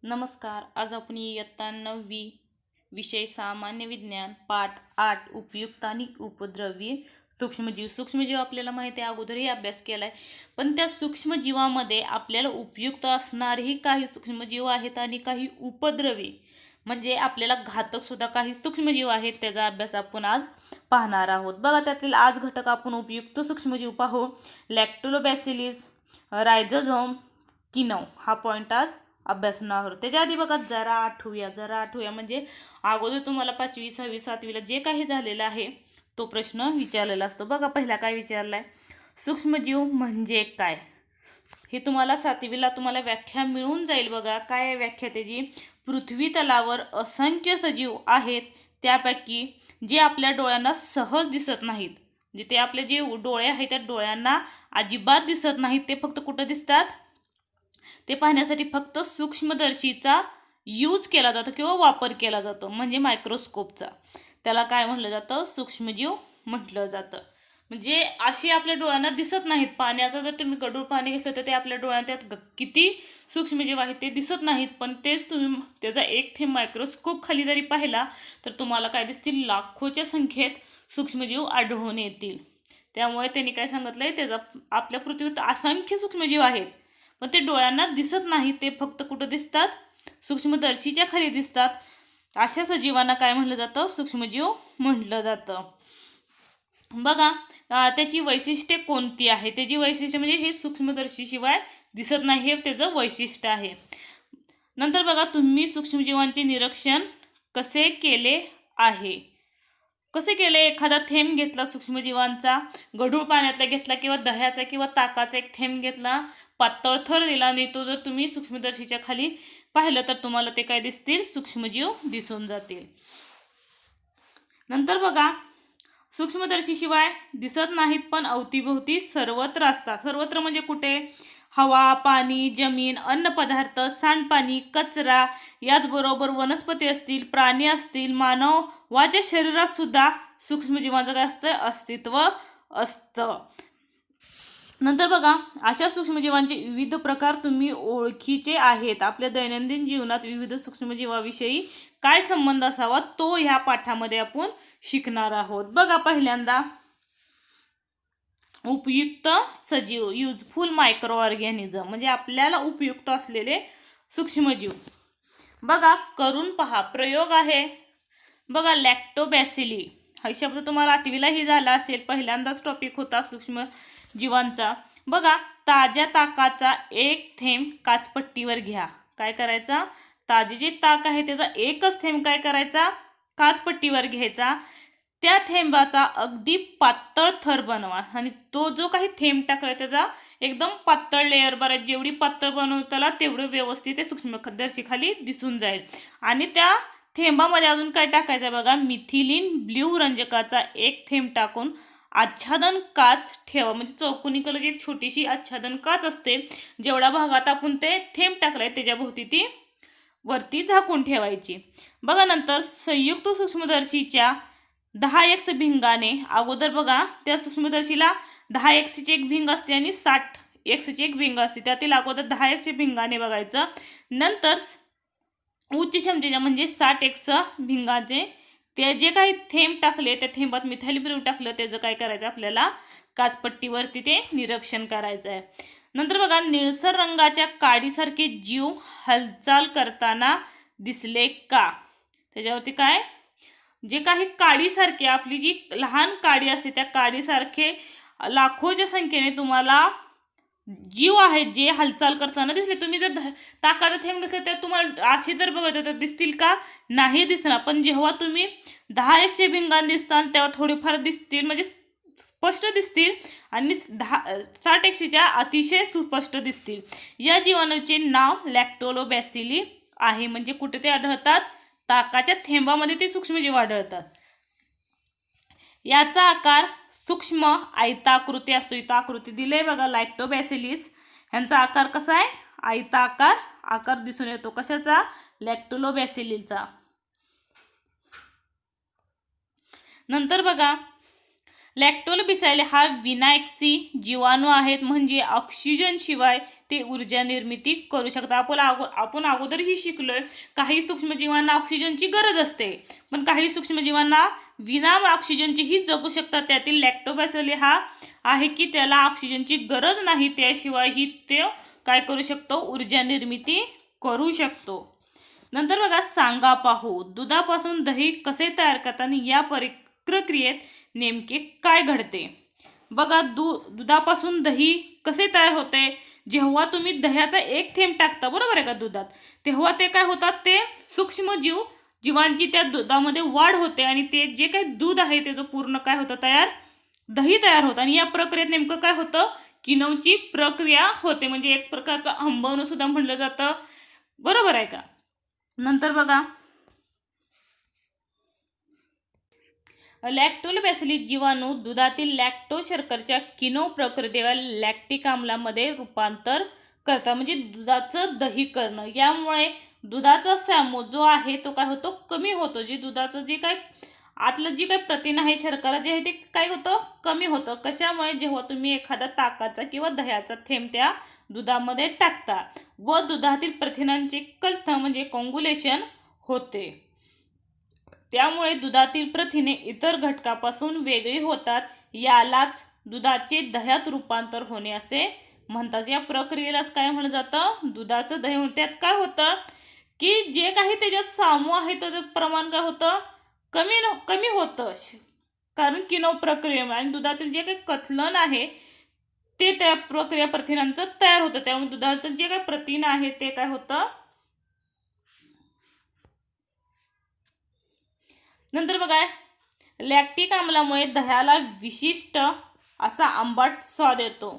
नमस्कार. आज आपण इयत्ता 9वी विषय सामान्य विज्ञान पाठ 8 उपयुक्त आणि उपद्रवी सूक्ष्मजीव. सूक्ष्मजीव आपल्याला माहिती आहे, अगोदरही अभ्यास केलाय. पण त्या सूक्ष्मजीवामध्ये आपल्याला उपयुक्त असणारेही काही सूक्ष्मजीव आहेत आणि काही उपद्रवी म्हणजे आपल्याला घातक सुद्धा काही सूक्ष्मजीव आहेत. त्याचा अभ्यास आपण आज पाहणार आहोत. बघा, त्यातील आज घटक आपण उपयुक्त सूक्ष्मजीव पाहू. लॅक्टोबॅसिलिस, रायझोझोम, किनव हा पॉईंट आज अभ्यासणार आहोत. त्याच्या आधी बघा जरा आठवूया म्हणजे अगोदर तुम्हाला 5वी 6वी 7वीला जे काही झालेलं आहे तो प्रश्न विचारलेला असतो. बघा पहिला काय विचारलाय, सूक्ष्मजीव म्हणजे काय. हे तुम्हाला 7वीला तुम्हाला व्याख्या मिळून जाईल. बघा काय आहे व्याख्या त्याची. पृथ्वी तलावर असंख्य सजीव आहेत, त्यापैकी जे आपल्या डोळ्यांना सहज दिसत नाहीत, म्हणजे ते आपले जे डोळे आहेत त्या डोळ्यांना अजिबात दिसत नाहीत, ते फक्त कुठं दिसतात, ते पाहण्यासाठी फक्त सूक्ष्मदर्शीचा यूज केला जातो किंवा वापर केला जातो, म्हणजे मायक्रोस्कोपचा. त्याला काय म्हटलं जातं, सूक्ष्मजीव म्हटलं जातं. म्हणजे अशी आपल्या डोळ्यांना दिसत नाहीत. पाण्याचं जर तुम्ही गढूळ पाणी घेतलं तर ते आपल्या डोळ्यात त्यात किती सूक्ष्मजीव आहेत ते दिसत नाहीत. पण तेच तुम्ही त्याचा एक थेंब मायक्रोस्कोप खाली जरी पाहिला तर तुम्हाला काय दिसतील, लाखोच्या संख्येत सूक्ष्मजीव आढळून येतील. त्यामुळे त्यांनी काय सांगितलंय, त्याचा आपल्या पृथ्वीत असंख्य सूक्ष्मजीव आहेत पण ते डोळ्यांना दिसत नाही, ते फक्त कुठं दिसतात, सूक्ष्मदर्शीच्या खाली दिसतात. अशा सजीवांना काय म्हटलं जातं, सूक्ष्मजीव म्हटलं जातं. बघा त्याची वैशिष्ट्ये कोणती आहे. त्याची वैशिष्ट्य म्हणजे हे सूक्ष्मदर्शीशिवाय दिसत नाही, हे त्याचं वैशिष्ट्य आहे. नंतर बघा, तुम्ही सूक्ष्मजीवांचे निरीक्षण कसे केले आहे. कसे केले, एखादा थेंब घेतला सूक्ष्मजीवांचा, गढूळ पाण्यातला घेतला किंवा दह्याचा किंवा ताकाचा एक थेंब घेतला, पातळ थर दिला आणि तो जर तुम्ही सूक्ष्मदर्शीच्या खाली पाहिलं तर तुम्हाला ते काय दिसतील, सूक्ष्मजीव दिसून जातील. नंतर बघा, सूक्ष्मदर्शीशिवाय दिसत नाहीत पण अवतीभोवती सर्वत्र असतात. सर्वत्र म्हणजे कुठे, हवा, पाणी, जमीन, अन्नपदार्थ, सांडपाणी, कचरा, याचबरोबर वनस्पती असतील, प्राणी असतील, मानवाच्या शरीरात सुद्धा सूक्ष्मजीवांचं काय असतं, अस्तित्व असतं. नंतर बघा, अशा सूक्ष्मजीवांचे विविध प्रकार तुम्ही ओळखीचे आहेत. आपल्या दैनंदिन जीवनात विविध सूक्ष्मजीवाविषयी काय संबंध असावा तो ह्या पाठामध्ये आपण शिकणार आहोत. बघा पहिल्यांदा उपयुक्त सजीव, युजफुल मायक्रो ऑर्गॅनिझम, म्हणजे आपल्याला उपयुक्त असलेले सूक्ष्मजीव. बघा करून पहा, प्रयोग आहे. बघा लॅक्टोबॅसिली हा शब्द तुम्हाला 8वीलाही झाला असेल, पहिल्यांदाच टॉपिक होता सूक्ष्मजीवांचा. बघा, ताज्या ताकाचा एक थेंब काचपट्टीवर घ्या. काय करायचा, ताजे जे ताक आहे त्याचा एकच थेंब काय करायचा, काचपट्टीवर घ्यायचा. त्या थेंबाचा अगदी पातळ थर बनवा आणि तो जो काही थेंब टाकलाय त्याचा एकदम पातळ लेअर बराच, जेवढी पातळ बनवताला तेवढं व्यवस्थित ते सूक्ष्मदर्शी खाली दिसून जाईल. आणि त्या थेंबामध्ये अजून काय टाकायचं बघा, मिथिलीन ब्ल्यू रंजकाचा एक थेंब टाकून आच्छादन काच ठेवा. म्हणजे चौकोनी कलरची एक छोटीशी आच्छादन काच असते, जेवढ्या भागात आपण ते थेंब टाकलाय त्याच्याभोवती ती वरती झाकून ठेवायची. बघा नंतर संयुक्त सूक्ष्मदर्शीच्या 10x भिंगाने, अगोदर बघा त्या सूक्ष्मदर्शीला 10x एक भिंग असते आणि 60x एक भिंग असते, त्यातील अगोदर 10x भिंगाने बघायचं. नंतर उच्च क्षमतेच्या म्हणजे 60x भिंगाचे ते जे काही थेंब टाकले त्या थेंबात मिथाइल ब्ल्यू टाकलं, त्याचं काय करायचं, आपल्याला काचपट्टीवरती ते निरीक्षण करायचं आहे. नंतर बघा, निळसर रंगाच्या काडीसारखे जीव हालचाल करताना दिसले का. त्याच्यावरती काय, जे काही काडीसारखे, आपली जी लहान काडी असते त्या काडीसारखे लाखोच्या संख्येने तुम्हाला जीव आहेत जे हालचाल करताना दिसले. तुम्ही जर ताकाचा थेंब घेतला तर तुम्हाला अशी जर बघत तर दिसतील का, नाही दिसणार. पण जेव्हा तुम्ही 10x भिंगान दिसतात तेव्हा थोडेफार दिसतील, म्हणजे स्पष्ट दिसतील, आणि 60x अतिशय सुस्पष्ट दिसतील. या जीवाणूचे नाव लॅक्टोबॅसिली आहे. म्हणजे कुठे ते आढळतात, ताकाच्या थेंबामध्ये ते सूक्ष्मजीव आढळतात. याचा आकार सूक्ष्म आयताकृती असतो. इथं आकृती दिले बघा, लॅक्टोबॅसिलिस यांचा आकार कसा आहे, आयताकार आकार दिसून येतो. कशाचा, लॅक्टोबॅसिलीचा. नंतर बघा, लॅक्टोबॅसिली हा विनायक्सी जीवाणू आहेत, म्हणजे ऑक्सिजन शिवाय ते ऊर्जा निर्मिती करू शकतात. आपण अगोदरही शिकलोय, काही सूक्ष्मजीवांना ऑक्सिजनची गरज असते, पण काही सूक्ष्मजीवांना विना ऑक्सिजनचीही जगू शकतात. त्यातील लॅक्टोबॅसिली हा आहे की त्याला ऑक्सिजनची गरज नाही, त्याशिवायही ते काय करू शकतो, ऊर्जा निर्मिती करू शकतो. नंतर बघा, सांगा पाहू, दुधापासून दही कसे तयार करतात या प्रक्रियेत नेमके काय घडते. बघा, दुधापासून दही कसे तयार होते. जेव्हा तुम्ही दह्याचा एक थेंब टाकता, बरोबर आहे का, दुधात, तेव्हा ते काय होतात, ते जीवांची त्या दुधामध्ये वाढ होते आणि ते जे काही दूध आहे त्याचं पूर्ण काय होतं तयार, दही तयार होतं. आणि या प्रक्रियेत नेमकं काय होतं, किण्वची प्रक्रिया होते, म्हणजे एक प्रकारचं आंबवणं सुद्धा म्हणलं जातं, बरोबर आहे का. नंतर बघा, लॅक्टोबॅसिलस जीवाणू दुधातील लॅक्टोज शर्करेच्या किण्व प्रक्रियेद्वारे लॅक्टिक आम्लामध्ये रूपांतर करतात, म्हणजे दुधाचं दही करणं. यामुळे दुधाचा सॅमो जो आहे तो काय होतो, कमी होतो. जे दुधाचं जे काय आतलं जे काही प्रथिन आहे, शर्करा जे आहे ते काय होतं, कमी होतं. कशामुळे, जेव्हा तुम्ही एखादा ताकाचा किंवा दह्याचा थेंब त्या दुधामध्ये टाकता व दुधातील प्रथिनांचे कलथन म्हणजे कॉंगुलेशन होते, त्यामुळे दुधातील प्रथिने इतर घटकापासून वेगळी होतात. यालाच दुधाचे दह्यात रूपांतर होणे असे म्हणतात. या प्रक्रियेलाच काय म्हणलं जातं, दुधाचं दही. त्यात काय होतं की जे काही त्याच्यात सामू आहे त्याचं प्रमाण काय होतं, कमी होतं, कारण किण्व प्रक्रियेमुळे. आणि दुधातील जे काही कथलन आहे ते त्या प्रक्रिया प्रथिनांचं तयार होतं, त्यामुळे दुधाचं जे काही प्रथिन आहे ते काय होतं. नंतर बघा, लॅक्टिक आम्लामुळे दह्याला विशिष्ट असा आंबट स्वाद येतो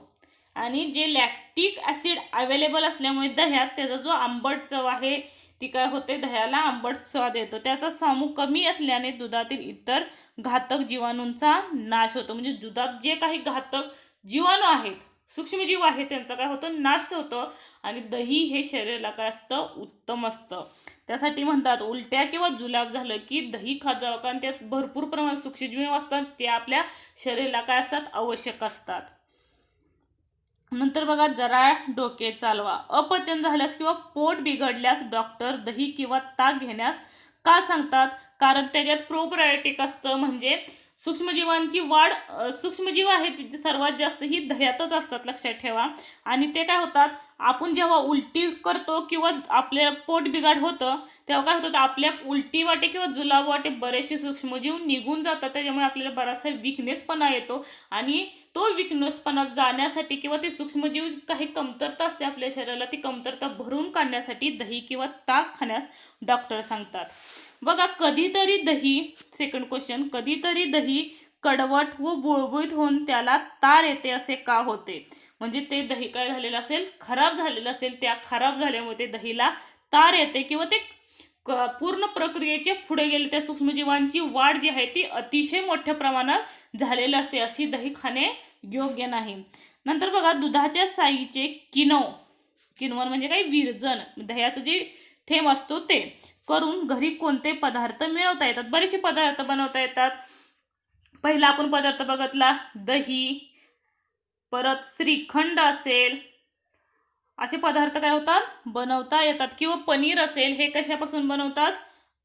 आणि जे लॅक्टिक ॲसिड अवेलेबल असल्यामुळे दह्यात त्याचा जो आंबट चव आहे ती काय होते, दह्याला आंबट स्वाद येतो. त्याचा सामू कमी असल्याने दुधातील इतर घातक जीवाणूंचा नाश होतो, म्हणजे दुधात जे काही घातक जीवाणू आहेत, सूक्ष्मजीव आहेत, त्यांचा काय होतं, नाश होतो. आणि दही हे शरीराला काय असतं, उत्तम असतं. त्यासाठी म्हणतात, उलट्या किंवा जुलाब झालं की दही खात जावं, कारण त्यात भरपूर प्रमाणात सूक्ष्मजीव असतात, ते आपल्या शरीराला काय असतात, आवश्यक असतात. नंतर बघा, जरा डोके चालवा. अपचन झाल्यास किंवा पोट बिघडल्यास डॉक्टर दही किंवा ताक घेण्यास का सांगतात, कारण त्याच्यात प्रोबायोटिक असतं, म्हणजे सूक्ष्मजीवांची वाढ, सूक्ष्मजीव आहेत ते सर्वात जास्त ही दह्यातच असतात, लक्षात ठेवा. आणि ते काय होतात, आपण जेव्हा उलटी करतो किंवा आपल्या पोट बिघाड होतं तेव्हा काय होतं, आपल्या उलटी वाटे किंवा जुलाब वाटे बरेचसे सूक्ष्मजीव निघून जातात, त्याच्यामुळे आपल्याला बराचसा विकनेसपणा येतो. आणि तो विकनेसपणा जाण्यासाठी किंवा ते सूक्ष्मजीव काही कमतरता असते आपल्या शरीराला, ती कमतरता भरून काढण्यासाठी दही किंवा ताक खाण्यास डॉक्टर सांगतात. बघा, कधीतरी दही, सेकंड क्वेश्चन, कधीतरी दही कडवट व बुळबुळीत होऊन त्याला तार येते असे का होते, म्हणजे ते दही काय झालेलं असेल, खराब झालेलं असेल, त्या खराब झाल्यामुळे ते दहीला तार येते किंवा ते पूर्ण प्रक्रियेच्या पुढे गेले, त्या सूक्ष्मजीवांची वाढ जी आहे ती अतिशय मोठ्या प्रमाणात झालेली असते, अशी दही खाणे योग्य नाही. नंतर बघा, दुधाच्या साईचे किण्वन म्हणजे काय, विरजन, दह्याचं जे थेंब असतो ते करून घरी कोणते पदार्थ मिळवता येतात. बरेचसे पदार्थ बनवता येतात. पहिला आपण पदार्थ बघितला दही, परत श्रीखंड असेल, असे पदार्थ काय होतात, बनवता येतात. किंवा पनीर असेल, हे कशापासून बनवतात,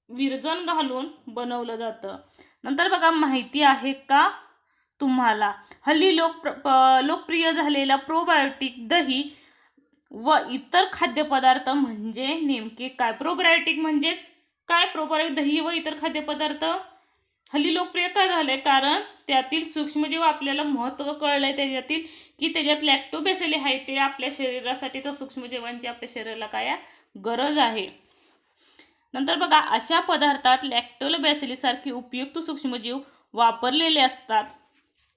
विरजन घालून बनवलं जातं. नंतर बघा, माहिती आहे का तुम्हाला हल्ली लोकप्रिय झालेला प्रोबायोटिक दही व इतर खाद्यपदार्थ म्हणजे नेमके काय. प्रोबायोटिक म्हणजेच काय, प्रोबायोटिक दही व इतर खाद्यपदार्थ हल्ली लोकप्रिय का झाले, कारण त्यातील सूक्ष्मजीव आपल्याला महत्त्व कळलंय त्याच्यातील, की त्याच्यात लॅक्टोबॅसिली आहे, ते आपल्या शरीरासाठी, तो सूक्ष्मजीवांची आपल्या शरीराला काय गरज आहे. नंतर बघा, अशा पदार्थात लॅक्टोबॅसिली सारखे उपयुक्त सूक्ष्मजीव वापरलेले असतात.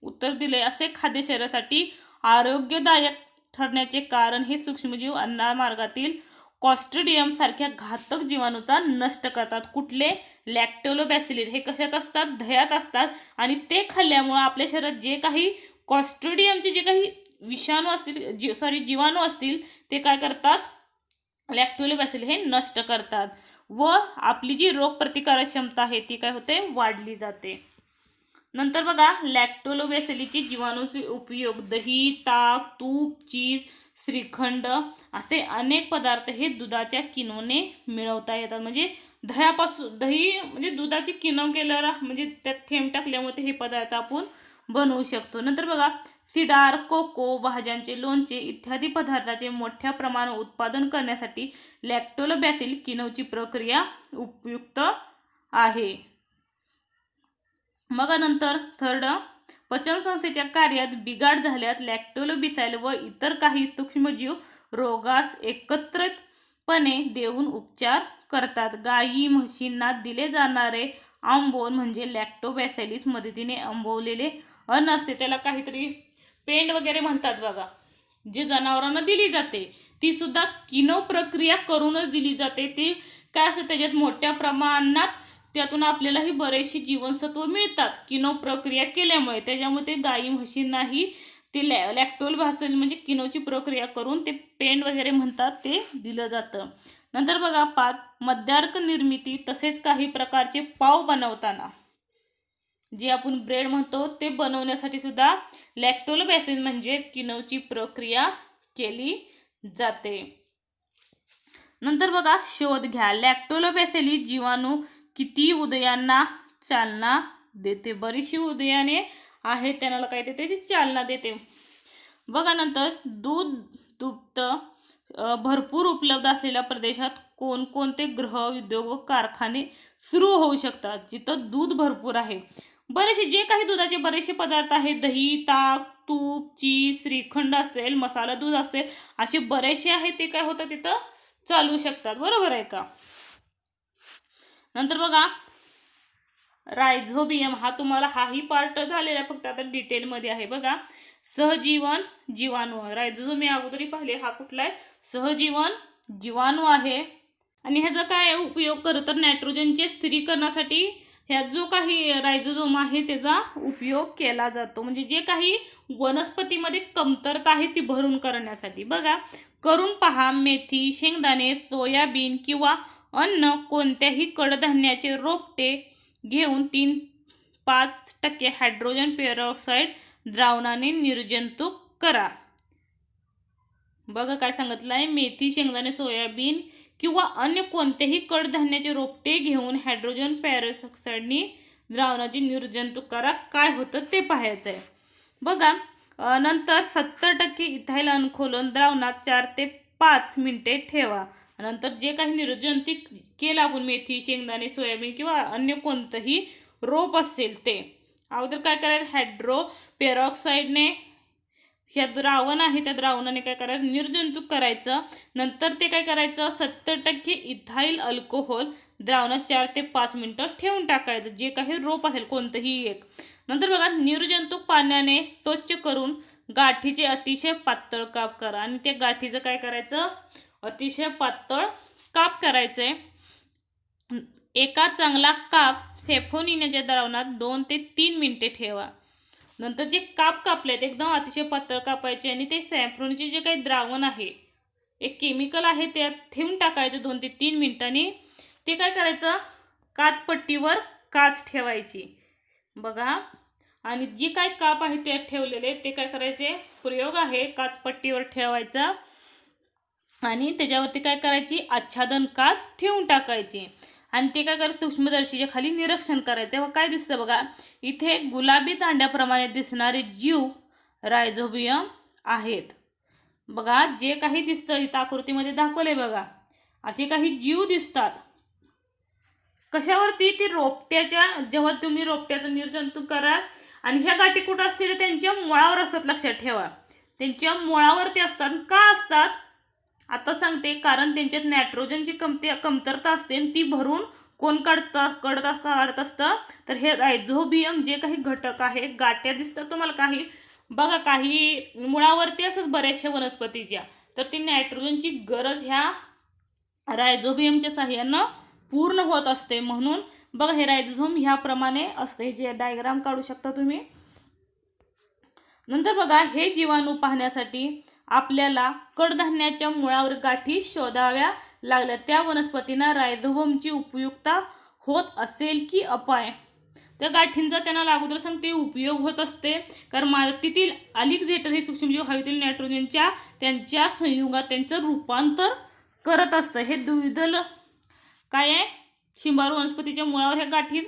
उत्तर दिले, असे खाद्य शरीरासाठी आरोग्यदायक ठरण्याचे कारण हे सूक्ष्मजीव अन्नमार्गातील क्लॉस्ट्रिडियम सारख्या घातक जीवाणूचा नष्ट करतात. कुठले, लॅक्टोबॅसिलस, हे कशात असतात, दह्यात असतात. आणि ते खाल्ल्यामुळे आपल्या शरीरात जे काही क्लॉस्ट्रिडियमचे जे काही विषाणू असतील, जीवाणू असतील, ते काय करतात, लॅक्टोबॅसिलस हे नष्ट करतात व आपली जी रोगप्रतिकारक क्षमता आहे ती काय होते, वाढली जाते. नंतर बघा, लॅक्टोबॅसिलसचे जीवाणूंचे उपयोग दही, ताक, तूप, चीज, श्रीखंड असे अनेक पदार्थ हे दुधाच्या किण्वने मिळवता येतात. म्हणजे दही म्हणजे दुधाची किण्व केल्यावर म्हणजे त्यात थेंब टाकल्यामुळे हे पदार्थ आपण बनवू शकतो. नंतर बघा सिडार, कोको, भाज्यांचे लोणचे इत्यादी पदार्थाचे मोठ्या प्रमाणात उत्पादन करण्यासाठी लॅक्टोबॅसिल किण्वची प्रक्रिया उपयुक्त आहे. मग नंतर थर्ड, पचनसंस्थेच्या कार्यात बिघाड झाल्यास लॅक्टोबॅसिल व इतर काही सूक्ष्मजीव रोगास एकत्रितपणे देऊन उपचार करतात. गायी म्हशींना दिले जाणारे आंबोन म्हणजे लॅक्टोबॅसिलिस मदतीने आंबवलेले अन्न असते. त्याला काहीतरी पेंड वगैरे म्हणतात बघा, जे जनावरांना दिली जाते ती सुद्धा किण्व प्रक्रिया करूनच दिली जाते. ती काय असते त्याच्यात मोठ्या प्रमाणात त्यातून आपल्यालाही बरेचशी जीवनसत्व मिळतात किण्व प्रक्रिया केल्यामुळे. त्याच्यामुळे ते गायी म्हशींनाही ते लॅक्टोबॅसिल म्हणजे किण्वची प्रक्रिया करून ते पेंड वगैरे म्हणतात ते दिलं जातं. नंतर बघा 5, मद्यार्क निर्मिती तसेच काही प्रकारचे पाव बनवताना जे आपण ब्रेड म्हणतो ते बनवण्यासाठी सुद्धा लॅक्टोबॅसिल म्हणजे किण्वची प्रक्रिया केली जाते. नंतर बघा शोध घ्या, लॅक्टोबॅसिलिस जीवाणू किती उदयांना चालना देते. बरीचशी उदयाने आहेत त्यांना काय देते, ती चालना देते. बघा नंतर दूध दुभत भरपूर उपलब्ध असलेल्या प्रदेशात कोणकोणते गृह उद्योग व कारखाने सुरू होऊ शकतात. जिथं दूध भरपूर आहे, बरेचसे जे काही दुधाचे बरेचसे पदार्थ आहेत, दही, ताक, तूप, चीज, श्रीखंड असेल, मसाला दूध असेल, असे बरेचसे आहेत ते काय होतात तिथं चालू शकतात. बरोबर आहे का? नंतर बघा रायझोबियम, हा तुम्हाला हाही पार्ट झालेला फक्त आता डिटेलमध्ये आहे. बघा सहजीवन जीवाणू, रायझोबियम अगोदरी पाहिले, हा कुठला आहे? सहजीवन जीवाणू आहे. आणि ह्याचा काय उपयोग करतो तर नायट्रोजनचे स्थिरीकरणासाठी ह्या जो काही रायझोझोम आहे त्याचा उपयोग केला जातो. म्हणजे जे काही वनस्पतीमध्ये कमतरता आहे ती भरून करण्यासाठी. बघा करून पहा, मेथी, शेंगदाणे, सोयाबीन किंवा अन्न कोणत्याही कडधान्याचे रोपटे घेऊन 3-5% हायड्रोजन पेरॉक्साईड द्रावणाने निर्जंतुक करा. बघा काय सांगितलं आहे, मेथी, शेंगदाणे, सोयाबीन किंवा अन्य कोणत्याही कडधान्याचे रोपटे घेऊन हायड्रोजन पेरॉक्साईडनी द्रावणाची निर्जंतुक करा. काय होतं ते पाहायचं आहे. बघा नंतर 70% इथाइल अल्कोहोल द्रावणात 4 ते 5 मिनिटे ठेवा. नंतर जे काही निर्जंतुक केलं आपण मेथी, शेंगदाणे, सोयाबीन किंवा अन्य कोणतंही रोप असेल ते अगोदर काय करायचं, हायड्रो पेरॉक्साईडने ह्या द्रावण आहे त्या द्रावणाने काय करायचं, निर्जंतुक करायचं. नंतर ते काय करायचं, 70% इथाइल अल्कोहोल द्रावणात 4 ते 5 मिनिटं ठेवून टाकायचं, जे काही रोप असेल कोणतंही एक. नंतर बघा निर्जंतुक पाण्याने स्वच्छ करून गाठीचे अतिशय पातळ काप करा. आणि त्या गाठीचं काय करायचं, अतिशय पातळ काप करायचंय. एका चांगला काप सेफोनियाच्या द्रावणात 2 ते 3 मिनिटे ठेवा. नंतर जे काप कापलेत एकदम अतिशय पातळ कापायचे आणि ते सॅफ्रॉनचे जे काही द्रावण आहे, एक केमिकल आहे, त्यात ठेवून टाकायचं 2 ते 3 मिनिटांनी. ते काय करायचं, काचपट्टीवर काच ठेवायची. बघा आणि जी काय काप आहे त्यात ठेवलेले ते काय करायचे, प्रयोग आहे काचपट्टीवर ठेवायचा आणि त्याच्यावरती काय करायची, आच्छादन काच ठेवून टाकायची. आणि ते काय करायचं, सूक्ष्मदर्शीच्या खाली निरीक्षण करायचं. तेव्हा काय दिसतं बघा, इथे गुलाबी दांड्याप्रमाणे दिसणारे जीव रायझोबियम आहेत. बघा जे काही दिसतं इथं आकृतीमध्ये दाखवलंय बघा, असे काही जीव दिसतात. कशावरती, ती रोपट्याच्या, जेव्हा तुम्ही रोपट्याचं निर्जंतुक कराल आणि ह्या गाठी कुठं असतील, त्यांच्या मुळावर असतात. लक्षात ठेवा, त्यांच्या मुळावरती असतात. का असतात आता सांगते, कारण त्यांच्यात नायट्रोजनची कमतरता असते, ती भरून कोण काढत असतं तर हे रायझोबियम जे काही घटक आहे, गाठ्या दिसतात तुम्हाला काही, बघा काही मुळावरती असतात बऱ्याचशा वनस्पतीच्या, तर ती नायट्रोजनची गरज ह्या रायझोबियमच्या साहाय्यानं पूर्ण होत असते. म्हणून बघा हे रायझोम ह्याप्रमाणे असते, जे डायग्राम काढू शकता तुम्ही. नंतर बघा हे जीवाणू पाहण्यासाठी आपल्याला कडधान्याच्या मुळावर गाठी शोधाव्या लागल्या. त्या वनस्पतींना रायझोबियमची उपयुक्तता होत असेल की अपाय. त्या गाठींचा त्यांना अगोदर सांगते उपयोग होत असते, कारण मातीतील अलिगझेटर हे सूक्ष्मजीव हवेतील नायट्रोजनच्या त्यांच्या संयुगात त्यांचं रूपांतर करत असतं. हे द्विदल काय आहे, शिंबारू वनस्पतीच्या मुळावर ह्या गाठी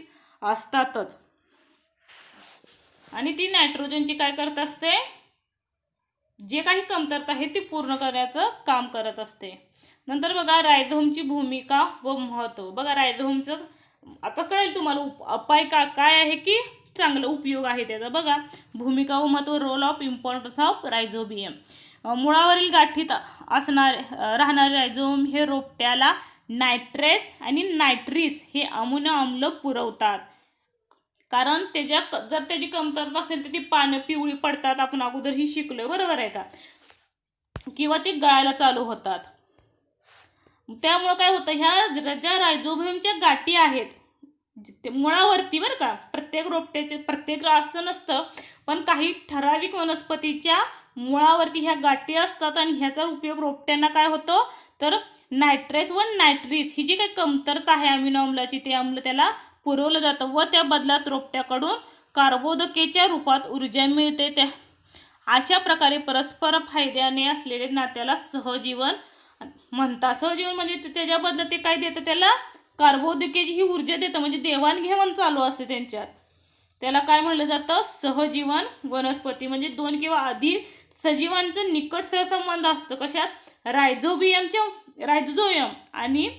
असतातच. आणि ती नायट्रोजनची काय करत असते, जे काही कमतरता आहे ती पूर्ण करण्याचं काम करत असते. नंतर बघा रायझोमची भूमिका व महत्त्व. बघा रायझोमचं आता कळेल तुम्हाला उपाय काय आहे की चांगलं उपयोग आहे त्याचा. बघा भूमिका व महत्त्व, role of importance of Rhizobium. मुळावरील गाठीत राहणारे रायझोम हे रोपट्याला नायट्रेस आणि नायट्रिस हे अमोनियम आम्ल पुरवतात. कारण जर त्याची कमतरता असेल तर ती पानं पिवळी पडतात, आपण अगोदर ही शिकलोय, बरोबर आहे का, किंवा ती गळायला चालू होतात. त्यामुळे काय होतं, ह्या ज्या रायझोबियमच्या गाठी आहेत मुळावरती, बरं का, प्रत्येक रोपट्याचे प्रत्येक असं नसतं, पण काही ठराविक वनस्पतीच्या मुळावरती ह्या गाठी असतात आणि ह्याचा उपयोग रोपट्यांना काय होतो तर नायट्रेस व नायट्रिस ही जी काही कमतरता आहे अमिनो आम्लाची ते आम्ल त्याला पुरवलं जातं व त्या बदलात रोपट्याकडून कार्बोदकेच्या रूपात ऊर्जा मिळते. त्या अशा प्रकारे परस्पर फायद्याने असलेले नात्याला सहजीवन म्हणतात. सहजीवन म्हणजे त्याच्या बदल्यात ते काय देतं, त्याला कार्बोदकेची ही ऊर्जा देतं, म्हणजे देवाणघेवाण चालू असते त्यांच्यात. त्याला काय म्हणलं जातं, सहजीवन वनस्पती. म्हणजे दोन किंवा अधिक सजीवांचं निकट सहसंबंध असतं. कशात, रायझोबियम आणि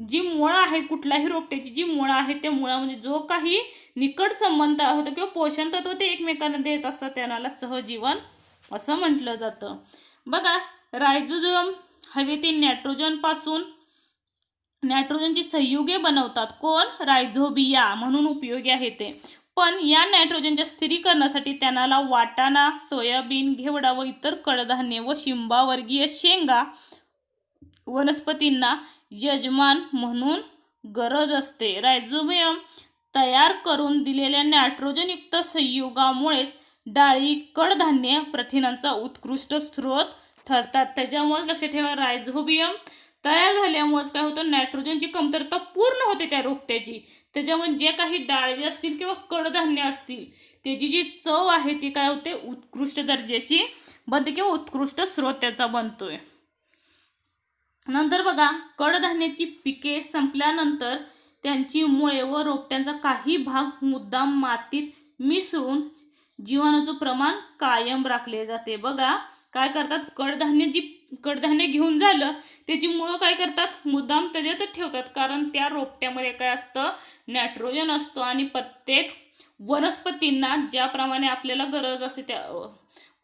जी मुळं आहे कुठल्याही रोपट्याची जी मुळं आहेत त्या मुळा म्हणजे जो काही निकट संबंध होतो किंवा पोषण तत्व ते एकमेकांना देत असतात, त्यांना सहजीवन असं म्हटलं जातं. बघा रायझोबियम हवेतील नायट्रोजनची संयुगे बनवतात. कोण, रायझोबिया म्हणून उपयोगी आहे ते. पण या नायट्रोजनच्या स्थिरीकरणासाठी त्यांना वाटाणा, सोयाबीन, घेवडा व इतर कडधान्ये व शिंबावर्गीय शेंगा वनस्पतींना यजमान म्हणून गरज असते. रायझोबियम तयार करून दिलेल्या नायट्रोजनयुक्त संयुगामुळेच डाळी, कडधान्य, प्रथिनांचा उत्कृष्ट स्रोत ठरतात. त्याच्यामुळे लक्षात ठेवा, रायझोबियम तयार झाल्यामुळेच काय होतं, नायट्रोजनची कमतरता पूर्ण होते त्या रोपट्याची. त्याच्यामुळे जे काही डाळी असतील किंवा कडधान्य असतील त्याची जी चव आहे ती काय होते, उत्कृष्ट दर्जाची बनते किंवा उत्कृष्ट स्रोत त्याचा बनतोय. नंतर बघा कडधान्याची पिके संपल्यानंतर त्यांची मुळे व रोपट्यांचा काही भाग मुद्दाम मातीत मिसळून जीवाणूचं प्रमाण कायम राखले जाते. बघा काय करतात, कडधान्य घेऊन झालं त्याची मुळं काय करतात, मुद्दाम त्याच्यातच ठेवतात, कारण त्या रोपट्यामध्ये काय असतं, नायट्रोजन असतो. आणि प्रत्येक वनस्पतींना ज्याप्रमाणे आपल्याला गरज असते, त्या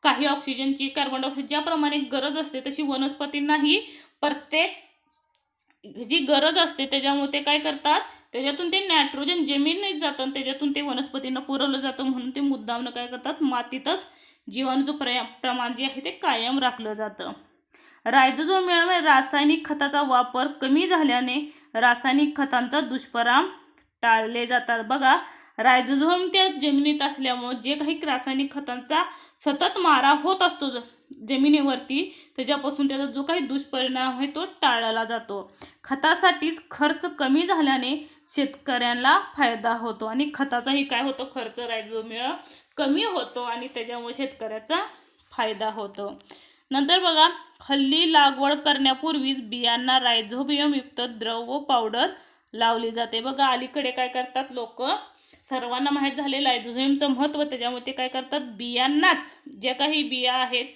काही ऑक्सिजनची, कार्बन डायऑक्साईड ज्याप्रमाणे गरज असते तशी वनस्पतींनाही प्रत्येक जी गरज असते. त्याच्यामुळे ते काय करतात, त्याच्यातून ते नायट्रोजन जमिनीत जातं आणि त्याच्यातून ते वनस्पतींना पुरवलं जातं, म्हणून ते मुद्दामनं काय करतात, मातीतच जीवाणूचं प्रमाण जे आहे ते कायम राखलं जातं. रायझोबियममुळे रासायनिक खताचा वापर कमी झाल्याने रासायनिक खतांचा दुष्परिणाम टाळले जातात. बघा रायझोबियम त्या जमिनीत असल्यामुळे जे काही रासायनिक खतांचा सतत मारा होत असतो जमिनीवरती, त्याच्यापासून त्याचा जो काही दुष्परिणाम आहे तो टाळला जातो. खतासाठीच खर्च कमी झाल्याने शेतकऱ्यांना फायदा होतो आणि खताचाही काय होतो, खर्च रायझोबियम कमी होतो आणि त्याच्यामुळे शेतकऱ्याचा फायदा होतो. नंतर बघा हल्ली लागवड करण्यापूर्वीच बियांना रायझोबियम युक्त द्रव व पावडर लावली जाते. बघा अलीकडे काय करतात लोक, सर्वांना माहीत झालेलं आहे रायझोबियमचं महत्त्व, त्याच्यामुळे ते काय करतात, बियांनाच ज्या काही बिया आहेत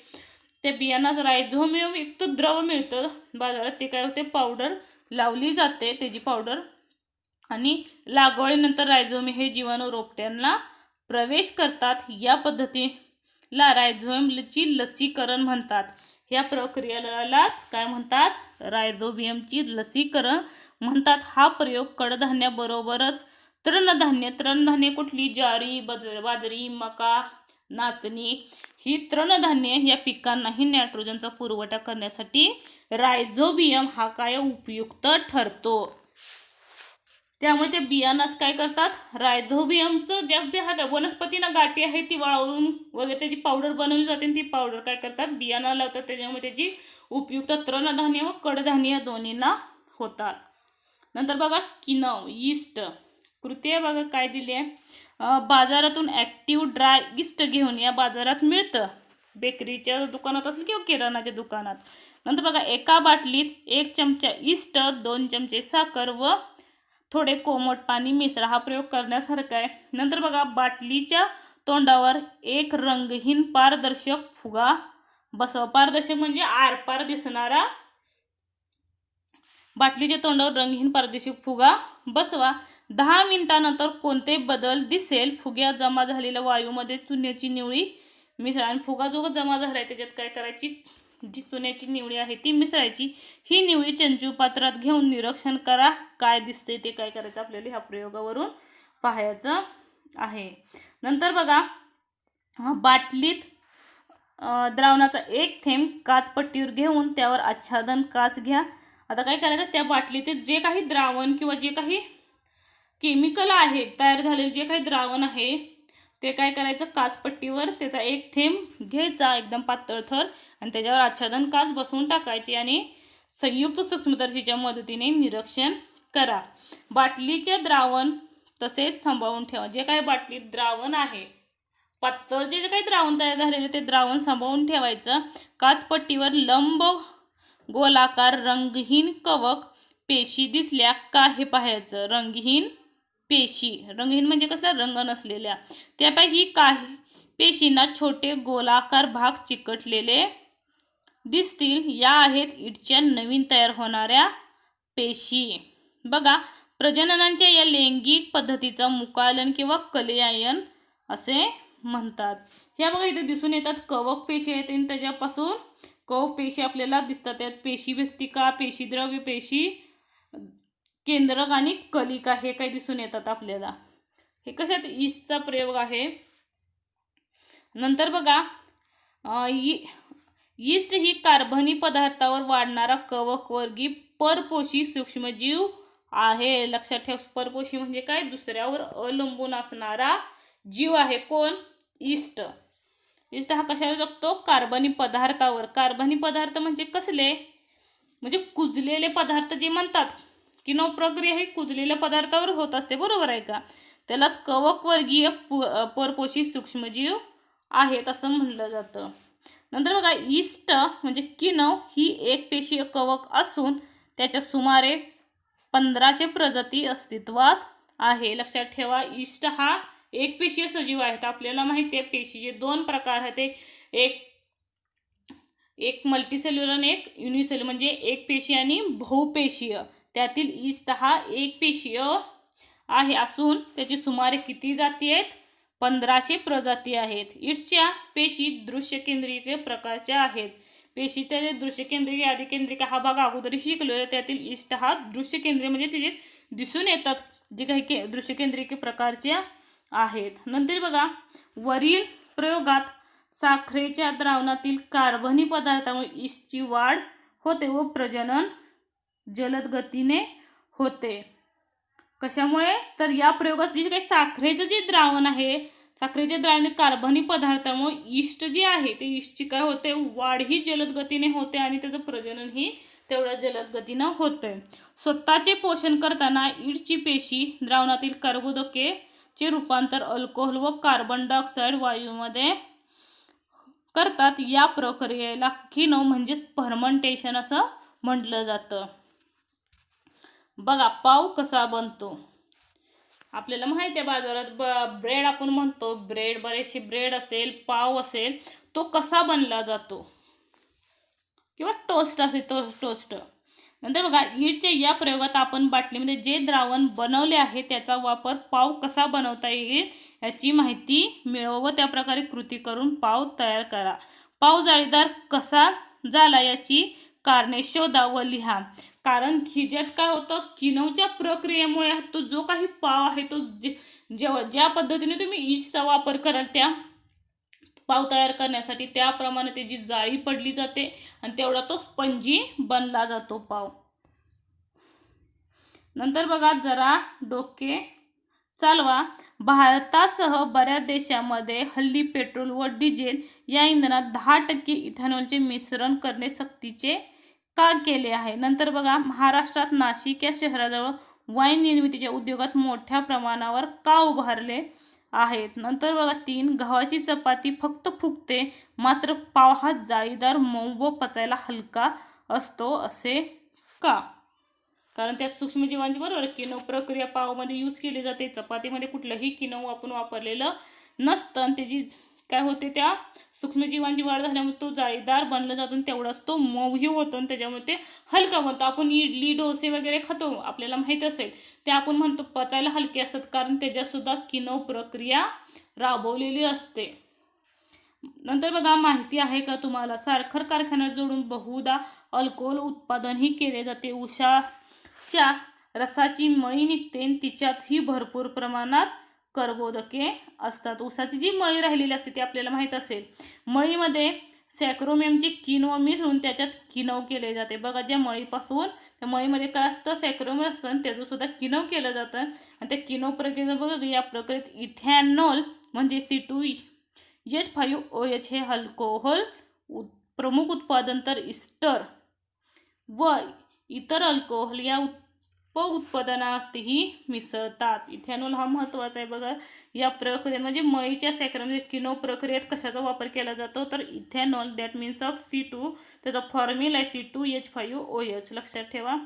त्या बियांनाच रायझोबियम युक्त द्रव मिळतं बाजारात, ते काय होते, पावडर लावली जाते त्याची पावडर. आणि लागवडीनंतर रायझोबियम हे जीवाणू रोपट्यांना प्रवेश करतात. या पद्धतीला रायझोबियमची लसीकरण म्हणतात. या प्रक्रियेलाच काय म्हणतात, रायझोबियमची लसीकरण म्हणतात. हा प्रयोग कडधान्याबरोबरच तृणधान्य कुठली, ज्वारी, बाजरी, मका, नाचणी ही तृणधान्य या पिकांनाही नायट्रोजनचा पुरवठा करण्यासाठी रायझोबियम हा काय उपयुक्त ठरतो. त्यामुळे ते बियाणाच काय करतात, रायझोबियमचं ज्या वनस्पतीना गाठी आहे ती वाळवून वगैरे त्याची पावडर बनवली जाते आणि ती पावडर काय करतात, बियाणा लावतात. त्याच्यामुळे त्याची उपयुक्त तृणधान्य व कडधान्य दोन्हींना होतात. नंतर बघा किनव, यीस्ट कृती आहे बघा काय दिली आहे, बाजारातून ॲक्टिव्ह ड्राय इस्ट घेऊन या बाजारात मिळतं, बेकरीच्या दुकानात असेल किंवा किराणाच्या दुकानात. नंतर बघा, एका बाटलीत 1 चमचा इस्ट, 2 चमचे साखर व थोडे कोमट पाणी मिसळा. हा प्रयोग करण्यासारखा आहे. नंतर बघा, बाटलीच्या तोंडावर एक रंगहीन पारदर्शक फुगा बसवा. पारदर्शक म्हणजे आरपार दिसणारा. बाटलीच्या तोंडावर रंगहीन पारदर्शक फुगा बसवा. 10 मिनिटांनंतर कोणते बदल दिसेल? फुग्यात जमा झालेल्या वायूमध्ये चुन्याची निवळी मिसळा. आणि फुगा जो जमा झाला आहे त्याच्यात काय करायची, जी चुन्याची निवळी आहे ती मिसळायची. ही निवळी चंचू पात्रात घेऊन निरीक्षण करा, काय दिसते ते काय करायचं आपल्याला ह्या प्रयोगावरून पाहायचं आहे. नंतर बघा, बाटलीत द्रावणाचा एक थेंब काचपट्टीवर घेऊन त्यावर आच्छादन काच घ्या. आता काय करायचं, त्या बाटलीतील जे काही द्रावण किंवा जे काही केमिकल आहे, तयार झालेले जे काही द्रावण आहे ते काय करायचं, काचपट्टीवर त्याचा एक थेंब घ्यायचा, एकदम पातळ थर, आणि त्याच्यावर आच्छादन काच बसवून टाकायची आणि संयुक्त सूक्ष्मदर्शीच्या मदतीने निरीक्षण करा. बाटलीचे द्रावण तसेच सांभाळून ठेवा. जे काही बाटलीत द्रावण आहे, पातळ जे काही द्रावण तयार झालेले ते द्रावण सांभाळून ठेवायचं. काचपट्टीवर लंब गोलाकार रंगहीन कवक पेशी दिसल्या का हे पाहायचं. रंगहीन पेशी, रंगहीन म्हणजे कसला, रंग नसलेल्या. त्यापैकी काही पेशींना छोटे गोलाकार भाग चिकटलेले दिसतील. या आहेत इटच्या नवीन तयार होणाऱ्या पेशी. बघा, प्रजननाच्या या लैंगिक पद्धतीचा मुकालन किंवा कलयायन असे म्हणतात. ह्या बघा इथे दिसून येतात कवक पेशी आहेत आणि त्याच्यापासून कवक पेशी आपल्याला दिसतात. त्यात पेशी व्यक्तिका, पेशीद्रव्य, पेशी केंद्रक आणि कलिका हे काही दिसून येतात आपल्याला. हे कशात, ईस्टचा प्रयोग आहे. नंतर बघा, ईस्ट ही कार्बनी पदार्थावर वाढणारा कवकवर्गीय परपोषी सूक्ष्मजीव आहे. लक्षात ठेव, परपोषी म्हणजे काय, दुसऱ्यावर अवलंबून असणारा जीव आहे. कोण? ईस्ट. ईस्ट हा कशावर जगतो? कार्बनी पदार्थावर. कार्बनी पदार्थ म्हणजे कसले, म्हणजे कुजलेले पदार्थ जे म्हणतात, किण्व प्रक्रिया ही कुजलेल्या पदार्थावर होत असते, बरोबर आहे का. त्यालाच कवकवर्गीय परपोषी सूक्ष्मजीव आहेत असं म्हणलं जातं. नंतर बघा, ईस्ट म्हणजे किण्व ही एक पेशीय कवक असून त्याच्या सुमारे 1500 प्रजाती अस्तित्वात आहे. लक्षात ठेवा, ईस्ट हा एक पेशीय सजीव आहेत. आपल्याला माहिती आहे पेशीचे 2 प्रकार आहेत, एक मल्टीसेल्युलर आणि एक युनिसेल्युलर, म्हणजे एक पेशी आणि बहुपेशीय. त्यातील ईस्ट हा एक पेशीय आहे असून त्याची सुमारे किती जाती आहेत? 1500 प्रजाती आहेत. ईस्टच्या पेशी दृश्यकेंद्रिय प्रकारच्या आहेत. पेशी त्या दृश्यकेंद्रिय, अधिकेंद्रिका हा भाग अगोदर शिकलेला. त्यातील ईस्ट हा दृश्यकेंद्रिय म्हणजे तिथे दिसून येतात जे काही दृश्यकेंद्रिय प्रकारच्या आहेत. नंतर बघा, वरील प्रयोगात साखरेच्या द्रावणातील कार्बनी पदार्थामुळे ईस्टची वाढ होते व प्रजनन जलद गतीने होते. कशामुळे? तर या प्रयोगात जे काही साखरेचं जे द्रावण आहे, साखरेच्या द्रावणात कार्बनी पदार्थामुळे ईस्ट जे आहे ते ईस्टची काय होते, वाढ ही जलद गतीने होते आणि त्याचं प्रजनन ही तेवढ्या जलद गतीनं होते. स्वतःचे पोषण करताना ईस्टची पेशी द्रावणातील कर्बोदके चे रूपांतर अल्कोहोल व कार्बन डायऑक्साईड वायूमध्ये करतात. या प्रक्रियेला किण्व म्हणजे फर्मेंटेशन असं म्हटलं जातं. बघा, पाव कसा बनतो आपल्याला माहिती आहे. बाजारात ब्रेड आपण म्हणतो, ब्रेड, बरेचसे ब्रेड असेल, पाव असेल, तो कसा बनला जातो, किंवा टोस्ट असेल, टोस्ट. नंतर बघा, ईस्टच्या या प्रयोगात आपण बाटलीमध्ये जे द्रावण बनवले आहे त्याचा वापर पाव कसा बनवता येईल याची माहिती मिळवा व त्या प्रकारे कृती करून पाव तयार करा. पाव जाळीदार कसा झाला याची कारणे शोधा व लिहा. कारण ज्यात काय होतं, किण्वच्या प्रक्रियेमुळे तो जो काही पाव आहे तो ज्या पद्धतीने तुम्ही ईस्टचा वापर कराल त्या पाव तयार करण्यासाठी, त्याप्रमाणे त्याची जाळी पडली जाते आणि तेवढा तो स्पंजी बनला जातो पाव. नंतर बघा, जरा डोके चालवा. भारतासह बऱ्याच देशांमध्ये हल्ली पेट्रोल व डिझेल या इंधनात 10% इथेनॉलचे मिश्रण करणे सक्तीचे का केले आहे. नंतर बघा, महाराष्ट्रात नाशिक या शहराजवळ वाईन निर्मितीच्या उद्योगात मोठ्या प्रमाणावर का उभारले आहेत. नंतर बघा 3, गव्हाची चपाती फक्त फुगते मात्र पाव हा जाळीदार, मऊ व पचायला हलका असतो असे का? कारण त्यात सूक्ष्मजीवांची बरोबर किणव प्रक्रिया पावामध्ये यूज केली जाते. चपातीमध्ये कुठलंही किणव आपण वापरलेलं नसतं आणि त्याची काय होते, त्या सूक्ष्मजीवांची वाढ झाल्यामुळे तो जाळीदार बनला जातो आणि तेवढाच तो मऊही होतो आणि त्याच्यामुळे ते हलका बनतो. आपण इडली डोसे वगैरे खातो, आपल्याला माहीत असेल, ते आपण म्हणतो पचायला हलके असतात कारण त्याच्यातसुद्धा किणव प्रक्रिया राबवलेली असते. नंतर बघा, माहिती आहे का तुम्हाला, साखर कारखान्यात जोडून बहुधा अल्कोहोल उत्पादनही केले जाते. उसाच्या रसाची मळी निघते, तिच्यातही भरपूर प्रमाणात कर्बोदके असतात. उसाची जी मळी राहिलेली असते ती आपल्याला माहीत असेल, मळीमध्ये सॅक्रोमियमचे किण्व मिसळून त्याच्यात किणव केले जाते. बघा, ज्या मळीपासून, त्या मळीमध्ये काय असतं, सॅक्रोमियम असतं आणि त्याचं सुद्धा किणव केलं जातं आणि त्या किणव प्रक्रियेत बघा, या प्रक्रियेत इथेनॉल म्हणजे C2H5OH हे अल्कोहोल प्रमुख उत्पादन, तर इस्टर व इतर अल्कोहोल या उत्पादनातही मिसळतात. इथेनॉल हा महत्त्वाचा आहे. बघा, या प्रक्रियेत म्हणजे मळीच्या सॅक्रोमियम किणव प्रक्रियेत कशाचा वापर केला जातो, तर ethanol, that means of C2, त्याचा फॉर्म्युला आहे C2H5OH, लक्षात ठेवा.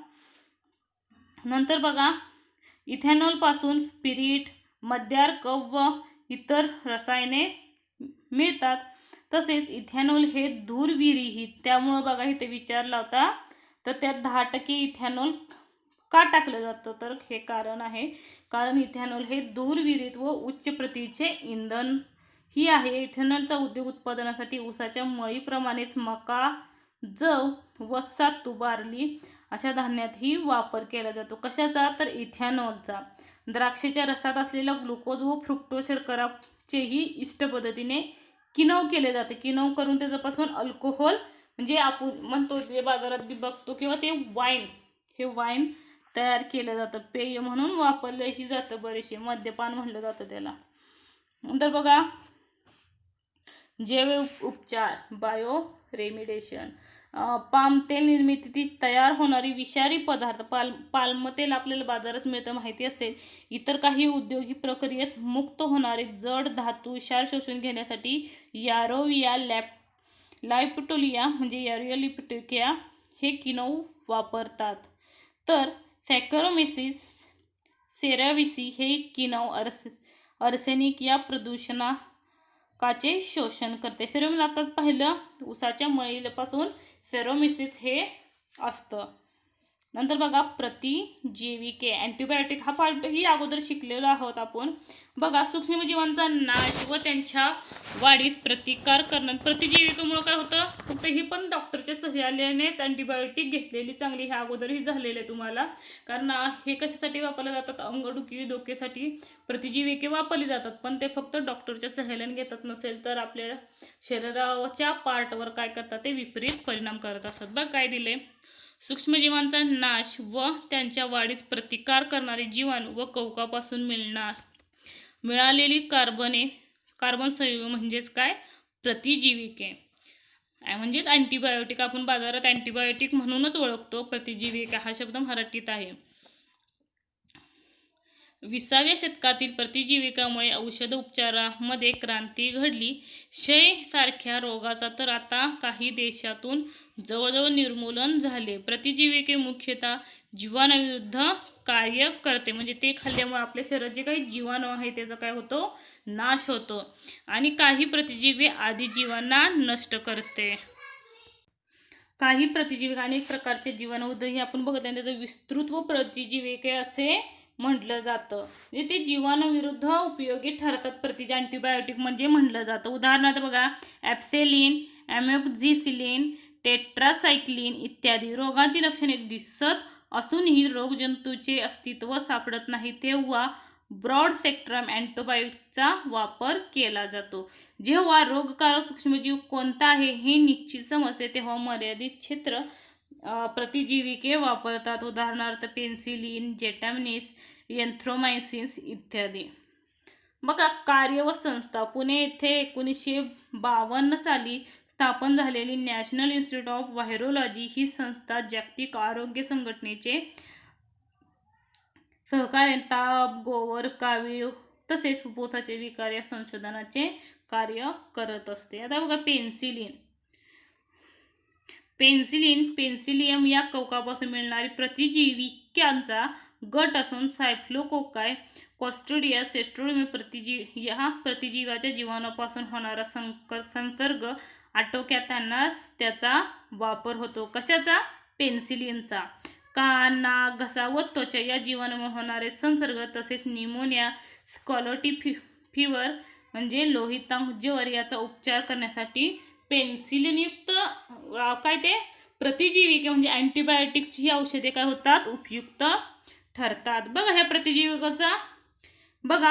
नंतर बघा, इथेनॉलपासून स्पिरिट, मद्यार्क व इतर रसायने मिळतात. तसेच इथेनॉल हे धूरविरहित, त्यामुळं बघा इथे विचारला होता, तर त्यात 10% इथेनॉल का टाकलं जातं, तर हे कारण आहे, कारण इथेनॉल हे धूरविरहित व उच्च प्रतीचे इंधन ही आहे. इथेनॉलचा उद्योग उत्पादनासाठी ऊसाच्या मळीप्रमाणेच मका, जव, वसा, बार्ली अशा धान्यातही वापर केला जातो. कशाचा, तर इथेनॉलचा. द्राक्षाच्या रसात असलेला ग्लुकोज व फ्रुक्टोज शर्कराचेही इष्ट पद्धतीने किणव केले जाते. किणव करून त्याच्यापासून अल्कोहोल म्हणजे आपण म्हणतो जे बाजारात बघतो, किंवा ते वाईन, हे वाईन तयार केलं जातं, पेय म्हणून वापरलंही जातं, बरेचसे मद्यपान म्हणलं जातं त्याला. नंतर बघा, जैव उपचार, बायो रेमिडेशन, पाम तेल निर्मिती तयार होणारी विषारी पदार्थ, पाल्म तेल आपल्याला बाजारात मिळतं, माहिती असेल. इतर काही औद्योगिक प्रक्रियेत मुक्त होणारे जड धातू क्षार शोषून घेण्यासाठी यारोविया लायप्टोलिया म्हणजे यारोलिप्टिकिया हे किणव वापरतात. तर सॅकरोमिसिस सेराविसी हे किणव आर्सेनिक या प्रदूषणाचे शोषण करते. सेरोमिस आताच पाहिलं, उसाच्या मळीपासून सेरोमिसिस हे असतं. नंतर बघा, प्रतिजीविके, अँटीबायोटिक हा पार्टही अगोदर शिकलेलो आहोत आपण. बघा, सूक्ष्मजीवांचा नाश व त्यांच्या वाढीस प्रतिकार करणं. प्रतिजीविकेमुळे काय होतं, फक्त ही पण डॉक्टरच्या सहाय्यानेच अँटीबायोटिक घेतलेली चांगली, हे अगोदरही झालेलं आहे तुम्हाला. कारण हे कशासाठी वापरले जातात, अंगदुखी डोकेसाठी प्रतिजीविके वापरली जातात, पण ते फक्त डॉक्टरच्या सहाय्याने घेतात. नसेल तर आपल्या शरीराच्या पार्टवर काय करतात, ते विपरीत परिणाम करत असतात. बघ काय दिले, सूक्ष्मजीवांचा नाश व त्यांच्या वाढीस प्रतिकार करणारे जीवाणू व कवकापासून मिळालेली कार्बन संयुग म्हणजेच काय, प्रतिजीविके. म्हणजेच अँटीबायोटिक, आपण बाजारात अँटीबायोटिक म्हणूनच ओळखतो. प्रतिजीविका हा शब्द मराठीत आहे. 20व्या शतकातील प्रतिजीविकामुळे औषध उपचारामध्ये क्रांती घडली. क्षय सारख्या रोगाचा तर आता काही देशातून जवळजवळ निर्मूलन झाले. प्रतिजीविके मुख्यतः जीवाणूविरुद्ध कार्य करते, म्हणजे ते खाल्ल्यामुळे आपल्या शरीरात जे काही जीवाणू आहे त्याचा काय होतो, नाश होतो. आणि काही प्रतिजीवी आधी जीवांना नष्ट करते. काही प्रतिजीविक अनेक प्रकारचे जीवाणूही आपण बघत आहे, त्याचं विस्तृत व प्रतिजीविके असे म्हटलं जातं. म्हणजे ते जीवाणूविरुद्ध उपयोगी ठरतात. अँटीबायोटिक म्हणजे म्हटलं जातं. उदाहरणार्थ बघा, ॲप्सेलिन, ॲमोक्झिसिलिन, टेट्रासायक्लिन इत्यादी. रोगाची लक्षणे दिसत असूनही रोगजंतूचे अस्तित्व सापडत नाही तेव्हा ब्रॉड स्पेक्ट्रम अँटीबायोटिकचा वापर केला जातो. जेव्हा रोगकारक सूक्ष्मजीव कोणता आहे हे निश्चित समजते तेव्हा मर्यादित क्षेत्र प्रतिजीविके वापरतात. उदाहरणार्थ पेन्सिलिन, जेटामिनिस, एन्थ्रोमायसिन्स इत्यादी. बघा, कार्य व संस्था. पुणे येथे 1952 साली स्थापन झालेली नॅशनल इन्स्टिट्यूट ऑफ व्हायरोलॉजी ही संस्था जागतिक आरोग्य संघटनेचे सहकार्याने ताप, गोवर, कावीळ, तसेच फुफ्फुसाचे विकार या संशोधनाचे कार्य करत असते. आता बघा पेन्सिलियम या कवकापासून मिळणारी प्रतिजीविकांचा गट असून सायफ्लोकोकाय, क्लॉस्ट्रिडियम, सेस्ट्रोडियम या प्रतिजीवाच्या जीवाणूपासून होणारा संसर्ग आटोक्यात आणण्यास त्याचा वापर होतो. कशाचा? पेन्सिलिनचा. कान, नाक, घसा व त्वचा या जीवाणूमुळे होणारे संसर्ग तसेच निमोनिया, स्कॉलेटी फीवर म्हणजे लोहितांक ज्वर याचा उपचार करण्यासाठी पेन्सिलिनयुक्त काय ते प्रतिजीविके म्हणजे अँटीबायोटिक्स ही औषधे काय होतात? उपयुक्त ठरतात. बघा ह्या प्रतिजीविकाचा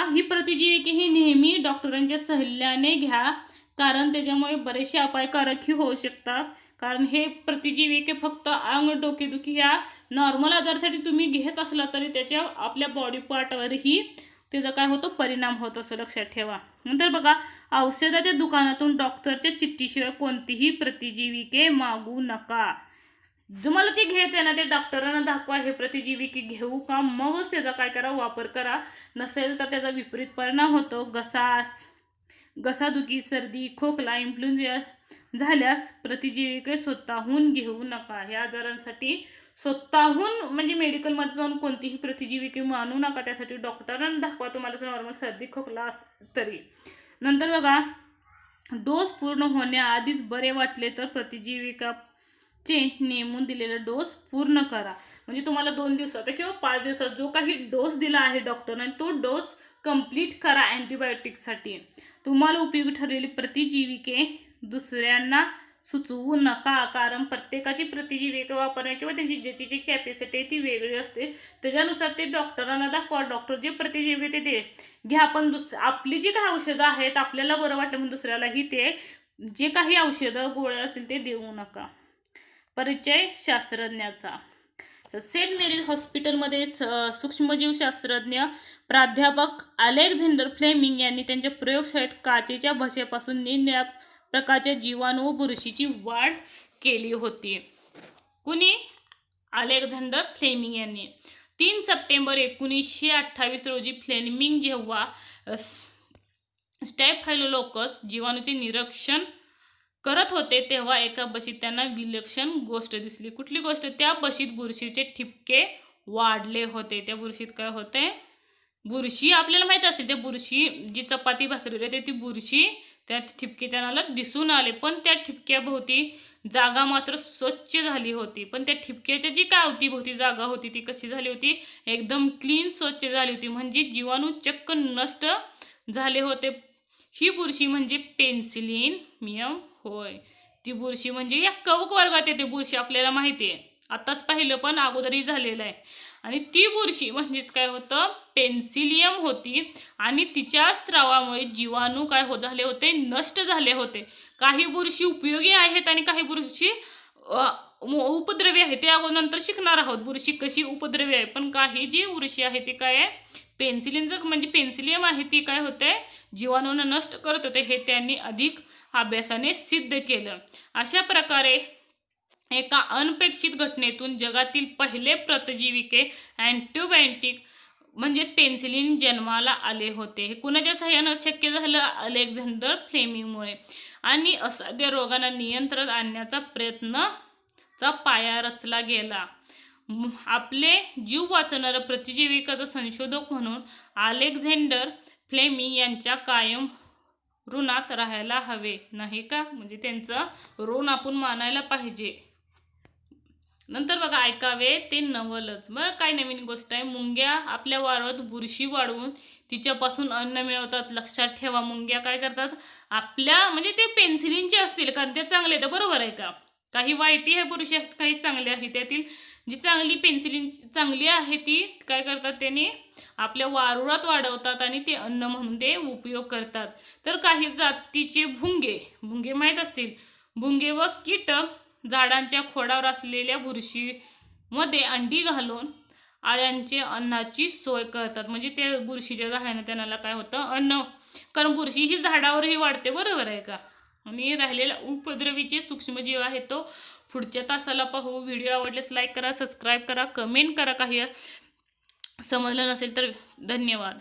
ही प्रतिजीविके ही नेहमी डॉक्टरांच्या सल्ल्याने घ्या, कारण त्याच्यामुळे बरेचसे अपायकारकही होऊ शकतात. कारण हे प्रतिजीविके फक्त अंग डोकेदुखी या नॉर्मल आजारासाठी तुम्ही घेत असला तरी त्याच्या आपल्या बॉडी पार्टवरही त्याचा काय होतो? परिणाम होत असतो, लक्षात ठेवा. नंतर बघा, औषधाच्या दुकानातून डॉक्टरच्या चिठ्ठीशिवाय कोणतीही प्रतिजीविके मागू नका. तुम्हाला ते घ्यायचं आहे ना, ते डॉक्टरांना दाखवा हे प्रतिजीविके घेऊ का, मगच त्याचा काय करा? वापर करा. नसेल तर त्याचा विपरीत परिणाम होतो. घसादुखी, सर्दी, खोकला, इन्फ्लुएन्झा झाल्यास प्रतिजीविके स्वतःहून घेऊ नका. ह्या आजारांसाठी स्वतःहून म्हणजे मेडिकलमध्ये जाऊन कोणतीही प्रतिजीविके आणू नका. त्यासाठी डॉक्टरांना दाखवा तुम्हाला नॉर्मल सर्दी खोकला तरी. नंतर बघा, डोस पूर्ण होण्याआधीच बरे वाटले तर प्रतिजीविकाचे नेमून दिलेला डोस पूर्ण करा. म्हणजे तुम्हाला 2 दिवसात किंवा 5 दिवसात जो काही डोस दिला आहे डॉक्टरने तो डोस कंप्लीट करा. अँटीबायोटिक्ससाठी तुम्हाला उपयोगी ठरलेली प्रतिजीविके दुसऱ्यांना सुचवू नका, कारण प्रत्येकाची प्रतिजीविके वापरणे किंवा त्यांची ज्याची जी कॅपॅसिटी ती वेगळी असते. त्याच्यानुसार ते डॉक्टरांना दाखवा. डॉक्टर जे प्रतिजीविके ते घ्या, पण आपली जी काही औषधं आहेत आपल्याला बरं वाटलं म्हणून दुसऱ्यालाही ते जे काही औषधं गोळ्या असतील ते देऊ नका. परिचय शास्त्रज्ञाचा. सेंट मेरीज हॉस्पिटलमध्ये सूक्ष्मजीवशास्त्रज्ञ प्राध्यापक अलेक्झांडर फ्लेमिंग यांनी त्यांच्या प्रयोगशाळेत काचेच्या भश्यापासून निरनिराळ्या प्रकारच्या जीवाणू व बुरशीची वाढ केली होती. कुणी? अलेक्झांडर फ्लेमिंग यांनी. 3 सप्टेंबर 1928 रोजी फ्लेमिंग जेव्हा स्टॅफायलोकोकस जीवाणूचे निरीक्षण करत होते तेव्हा एका बशीत त्यांना विलक्षण गोष्ट दिसली. कुठली गोष्ट? त्या बशीत बुरशीचे ठिपके वाढले होते. त्या बुरशीत काय होते? बुरशी आपल्याला माहित असेल, त्या बुरशी जी चपाती भाकरी होते ती बुरशी त्या ठिपके त्यांना दिसून आले, पण त्या ठिपक्याभोवती जागा मात्र स्वच्छ झाली होती. पण त्या ठिपक्याच्या जी काय अवतीभोवती जागा होती ती कशी झाली होती? एकदम क्लीन, स्वच्छ झाली होती. म्हणजे जीवाणू चक्क नष्ट झाले होते. ही बुरशी म्हणजे पेन्सिलियम होय. ती बुरशी म्हणजे या कवक वर्गात येते बुरशी, आपल्याला माहिती आहे, आताच पाहिलं पण अगोदरही झालेलं आहे. आणि ती बुरशी म्हणजेच काय होतं? पेन्सिलियम होती. आणि तिच्या स्रावामुळे जीवाणू काय झाले होते? नष्ट झाले होते. काही बुरशी उपयोगी आहेत आणि काही बुरशी उपद्रवी आहे. ते नंतर शिकणार आहोत बुरशी कशी उपद्रवी आहे. पण काही जी बुरशी आहे ती काय आहे? पेन्सिलियम आहे ती काय होते? जीवाणूंना नष्ट करत होते. हे त्यांनी अधिक अभ्यासाने सिद्ध केलं. अशा प्रकारे एका अनपेक्षित घटनेतून जगातील पहिले प्रतिजीविके अँटीबायोटिक म्हणजे पेन्सिलिन जन्माला आले होते. हे कुणाच्या सहाय्याने शक्य झालं? अलेक्झांडर फ्लेमिंगमुळे. आणि असाध्य रोगांना नियंत्रण आणण्याचा प्रयत्नाचा पाया रचला गेला. आपले जीव वाचवणारं प्रतिजीविकाचं संशोधक म्हणून अलेक्झांडर फ्लेमिंग यांच्या कायम ऋणात राहायला हवे, नाही का? म्हणजे त्यांचं ऋण आपण मानायला पाहिजे. नंतर बघा, ऐकावे ते नवलच. मग काय नवीन गोष्ट आहे? मुंग्या आपल्या वारूळात बुरशी वाढवून तिच्यापासून अन्न मिळवतात. लक्षात ठेवा, मुंग्या काय करतात? आपल्या म्हणजे ते पेन्सिलिनचे असतील कारण ते चांगले आहेत, बरोबर आहे का? काही वाईटही आहे बुरशी आहेत, काही चांगले आहेत. त्यातील जी चांगली पेन्सिलिन चांगली आहे ती काय करतात? त्यांनी आपल्या वारुळात वाढवतात आणि ते अन्न म्हणून ते उपयोग करतात. तर काही जातीचे भुंगे माहीत असतील, भुंगे व कीटक झाडांच्या खोडावर असलेल्या बुरशीमध्ये अंडी घालून आळ्यांचे अन्नाची सोय करतात. म्हणजे ते बुरशीच्या सहाय्याने त्यांना काय होतं? अन्न. कारण बुरशी ही झाडावरही वाढते, बरोबर आहे का? आणि राहिलेला उपद्रवीचे सूक्ष्मजीव आहे तो पुढच्या तासाला पाहू. व्हिडिओ आवडल्यास लाईक करा, सबस्क्राईब करा, कमेंट करा. काही समजलं नसेल तर धन्यवाद.